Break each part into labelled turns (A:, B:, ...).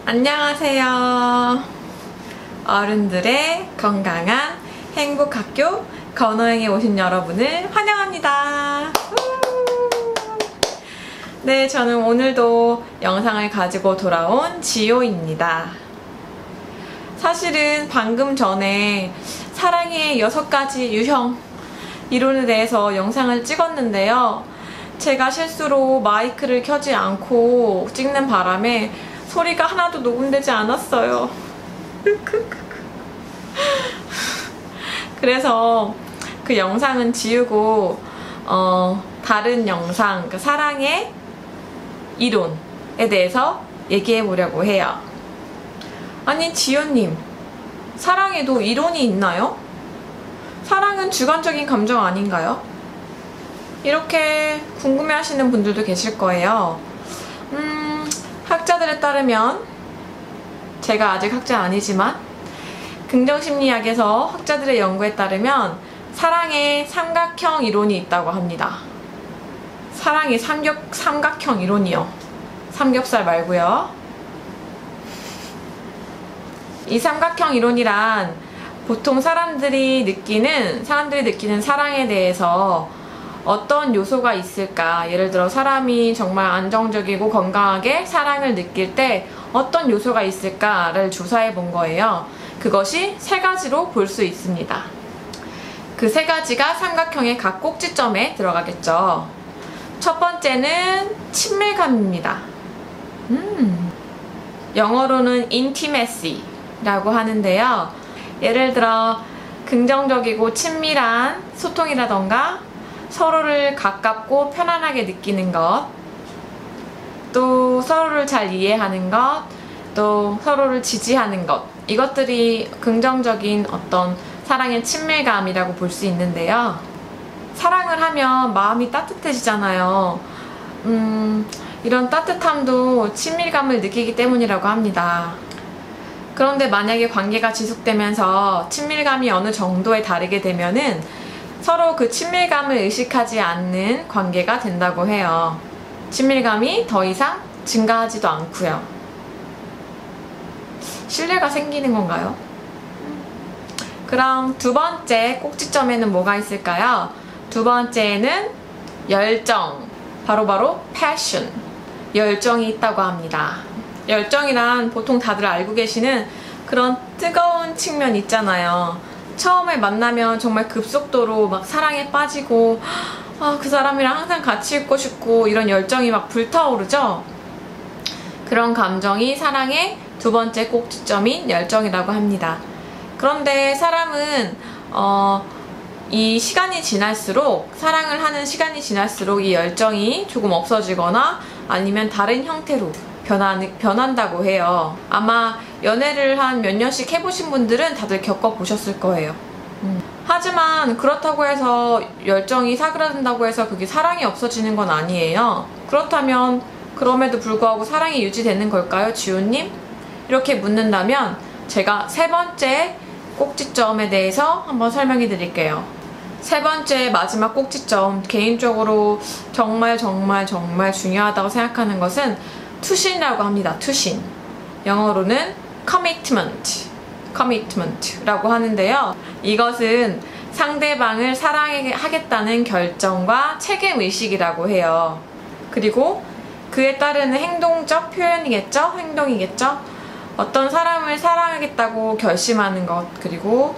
A: 안녕하세요. 어른들의 건강한 행복학교 건호행에 오신 여러분을 환영합니다. 네, 저는 오늘도 영상을 가지고 돌아온 지효입니다. 사실은 방금 전에 사랑의 6가지 유형 이론에 대해서 영상을 찍었는데요. 제가 실수로 마이크를 켜지 않고 찍는 바람에 소리가 하나도 녹음되지 않았어요. 그래서 그 영상은 지우고 다른 영상, 그 사랑의 이론에 대해서 얘기해 보려고 해요. 아니, 지효님, 사랑에도 이론이 있나요? 사랑은 주관적인 감정 아닌가요? 이렇게 궁금해 하시는 분들도 계실 거예요. 학자들에 따르면, 제가 아직 학자 아니지만 긍정심리학에서 학자들의 연구에 따르면 사랑의 삼각형 이론이 있다고 합니다. 사랑의 삼각형 이론이요. 삼겹살 말고요. 이 삼각형 이론이란 보통 사람들이 느끼는 사랑에 대해서 어떤 요소가 있을까? 예를 들어 사람이 정말 안정적이고 건강하게 사랑을 느낄 때 어떤 요소가 있을까를 조사해 본 거예요. 그것이 3가지로 볼 수 있습니다. 그 3가지가 삼각형의 각 꼭지점에 들어가겠죠. 첫 번째는 친밀감입니다. 영어로는 intimacy라고 하는데요. 예를 들어 긍정적이고 친밀한 소통이라던가 서로를 가깝고 편안하게 느끼는 것, 또 서로를 잘 이해하는 것, 또 서로를 지지하는 것, 이것들이 긍정적인 어떤 사랑의 친밀감이라고 볼 수 있는데요. 사랑을 하면 마음이 따뜻해지잖아요. 이런 따뜻함도 친밀감을 느끼기 때문이라고 합니다. 그런데 만약에 관계가 지속되면서 친밀감이 어느 정도에 다르게 되면은 서로 그 친밀감을 의식하지 않는 관계가 된다고 해요. 친밀감이 더 이상 증가하지도 않고요. 신뢰가 생기는 건가요? 그럼 두 번째 꼭지점에는 뭐가 있을까요? 두 번째에는 열정, 바로 passion, 열정이 있다고 합니다. 열정이란 보통 다들 알고 계시는 그런 뜨거운 측면 있잖아요. 처음에 만나면 정말 급속도로 막 사랑에 빠지고 그 사람이랑 항상 같이 있고 싶고 이런 열정이 막 불타오르죠? 그런 감정이 사랑의 두 번째 꼭지점인 열정이라고 합니다. 그런데 사람은 이 시간이 지날수록, 사랑을 하는 시간이 지날수록 이 열정이 조금 없어지거나 아니면 다른 형태로 변한다고 해요. 아마 연애를 한 몇 년씩 해보신 분들은 다들 겪어보셨을 거예요. 하지만 그렇다고 해서 열정이 사그라든다고 해서 그게 사랑이 없어지는 건 아니에요. 그렇다면 그럼에도 불구하고 사랑이 유지되는 걸까요, 지호님? 이렇게 묻는다면 제가 3번째 꼭지점에 대해서 한번 설명해 드릴게요. 3번째 마지막 꼭지점, 개인적으로 정말 중요하다고 생각하는 것은 투신이라고 합니다. 투신. 영어로는 commitment라고 하는데요. 이것은 상대방을 사랑하겠다는 결정과 책임의식이라고 해요. 그리고 그에 따르는 행동적 표현이겠죠? 행동이겠죠? 어떤 사람을 사랑하겠다고 결심하는 것, 그리고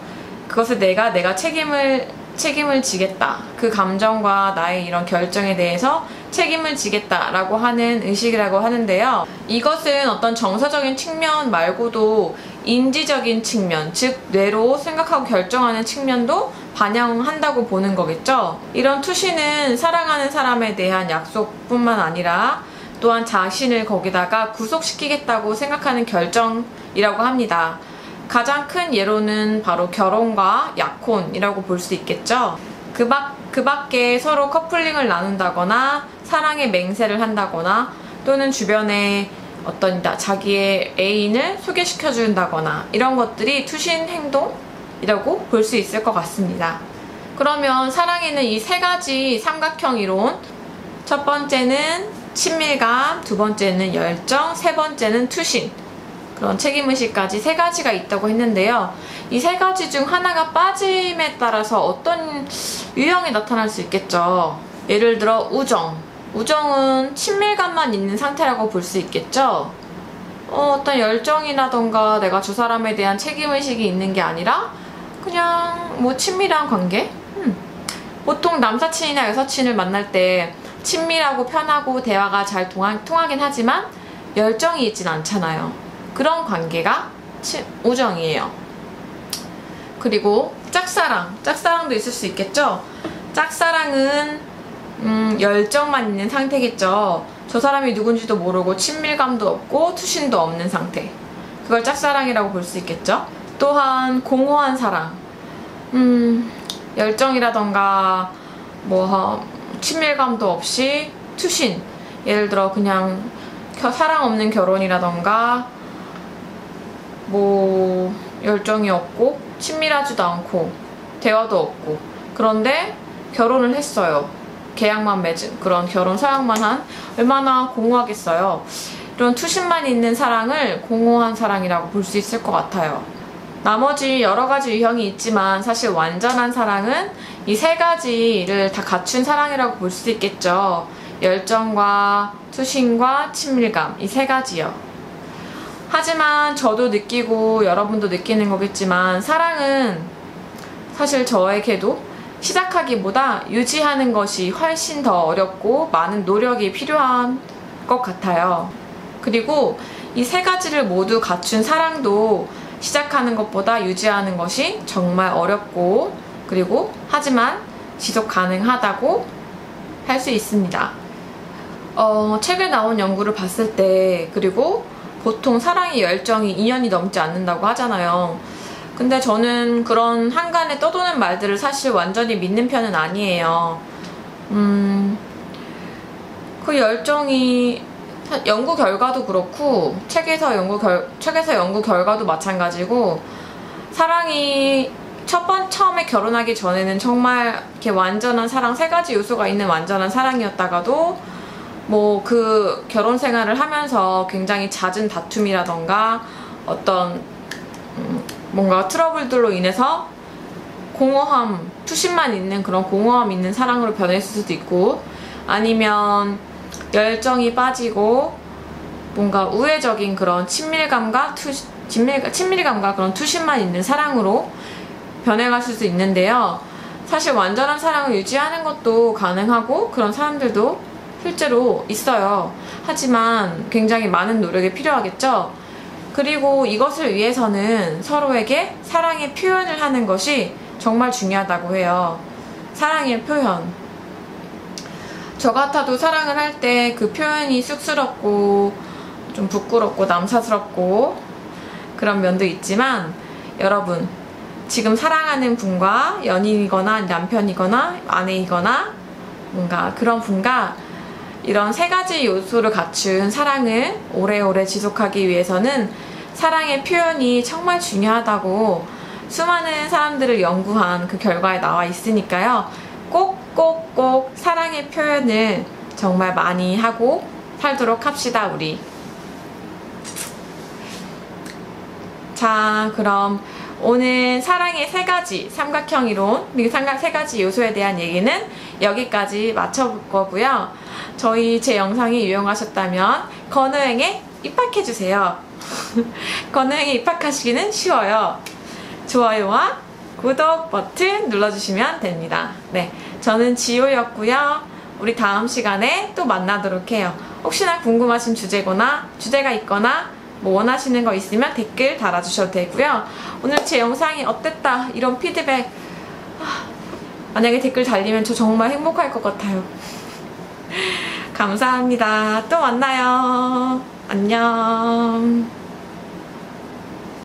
A: 그것을 내가 책임을 지겠다. 그 감정과 나의 이런 결정에 대해서 책임을 지겠다라고 하는 의식이라고 하는데요. 이것은 어떤 정서적인 측면 말고도 인지적인 측면, 즉 뇌로 생각하고 결정하는 측면도 반영한다고 보는 거겠죠. 이런 투시는 사랑하는 사람에 대한 약속뿐만 아니라 또한 자신을 거기다가 구속시키겠다고 생각하는 결정이라고 합니다. 가장 큰 예로는 바로 결혼과 약혼이라고 볼 수 있겠죠. 그 밖에 서로 커플링을 나눈다거나 사랑의 맹세를 한다거나 또는 주변에 어떤 자기의 애인을 소개시켜준다거나 이런 것들이 투신 행동이라고 볼 수 있을 것 같습니다. 그러면 사랑에는 이 3가지 삼각형 이론, 첫 번째는 친밀감, 두 번째는 열정, 세 번째는 투신, 그런 책임의식까지 세 가지가 있다고 했는데요. 이 세 가지 중 하나가 빠짐에 따라서 어떤 유형이 나타날 수 있겠죠. 예를 들어 우정. 우정은 친밀감만 있는 상태라고 볼 수 있겠죠. 어떤 열정이라던가 내가 저 사람에 대한 책임의식이 있는 게 아니라 그냥 뭐 친밀한 관계? 보통 남사친이나 여사친을 만날 때 친밀하고 편하고 대화가 잘 통하긴 하지만 열정이 있진 않잖아요. 그런 관계가 우정이에요. 그리고 짝사랑. 짝사랑도 있을 수 있겠죠? 짝사랑은 열정만 있는 상태겠죠. 저 사람이 누군지도 모르고 친밀감도 없고 투신도 없는 상태. 그걸 짝사랑이라고 볼 수 있겠죠. 또한 공허한 사랑. 열정이라던가 뭐 친밀감도 없이 투신. 예를 들어 그냥 사랑 없는 결혼이라던가 뭐 열정이 없고 친밀하지도 않고 대화도 없고 그런데 결혼을 했어요. 계약만 맺은 그런 결혼 서약만 한 얼마나 공허하겠어요. 이런 투신만 있는 사랑을 공허한 사랑이라고 볼 수 있을 것 같아요. 나머지 여러 가지 유형이 있지만 사실 완전한 사랑은 이 세 가지를 다 갖춘 사랑이라고 볼 수 있겠죠. 열정과 투신과 친밀감, 이 세 가지요. 하지만 저도 느끼고 여러분도 느끼는 거겠지만 사랑은 사실 저에게도 시작하기보다 유지하는 것이 훨씬 더 어렵고 많은 노력이 필요한 것 같아요. 그리고 이 세 가지를 모두 갖춘 사랑도 시작하는 것보다 유지하는 것이 정말 어렵고 그리고 하지만 지속 가능하다고 할 수 있습니다. 최근에 나온 연구를 봤을 때 그리고 보통 사랑의 열정이 2년이 넘지 않는다고 하잖아요. 근데 저는 그런 한간에 떠도는 말들을 사실 완전히 믿는 편은 아니에요. 그 열정이 연구 결과도 그렇고 책에서 연구 결과도 마찬가지고 사랑이 처음에 결혼하기 전에는 정말 이렇게 완전한 사랑, 세 가지 요소가 있는 완전한 사랑이었다가도 뭐 그 결혼 생활을 하면서 굉장히 잦은 다툼이라던가 어떤 뭔가 트러블들로 인해서 공허함, 투신만 있는 그런 공허함 있는 사랑으로 변했을 수도 있고 아니면 열정이 빠지고 뭔가 우회적인 그런 친밀감과 그런 투신만 있는 사랑으로 변해갈 수도 있는데요. 사실 완전한 사랑을 유지하는 것도 가능하고 그런 사람들도 실제로 있어요. 하지만 굉장히 많은 노력이 필요하겠죠. 그리고 이것을 위해서는 서로에게 사랑의 표현을 하는 것이 정말 중요하다고 해요. 사랑의 표현. 저 같아도 사랑을 할 때 그 표현이 쑥스럽고 좀 부끄럽고 남사스럽고 그런 면도 있지만 여러분 지금 사랑하는 분과 연인이거나 남편이거나 아내이거나 뭔가 그런 분과 이런 세 가지 요소를 갖춘 사랑을 오래오래 지속하기 위해서는 사랑의 표현이 정말 중요하다고 수많은 사람들을 연구한 그 결과에 나와 있으니까요. 꼭 사랑의 표현을 정말 많이 하고 살도록 합시다, 우리. 자, 그럼 오늘 사랑의 세 가지 삼각형 이론 그리고 세 가지 요소에 대한 얘기는 여기까지 마쳐볼 거고요. 제 영상이 유용하셨다면 건우행에 입학해주세요. 건우행에 입학하시기는 쉬워요. 좋아요와 구독 버튼 눌러주시면 됩니다. 네, 저는 지호였고요. 우리 다음 시간에 또 만나도록 해요. 혹시나 궁금하신 주제가 있거나 뭐 원하시는 거 있으면 댓글 달아주셔도 되고요. 오늘 제 영상이 어땠다 이런 피드백 만약에 댓글 달리면 저 정말 행복할 것 같아요. 감사합니다. 또 만나요. 안녕.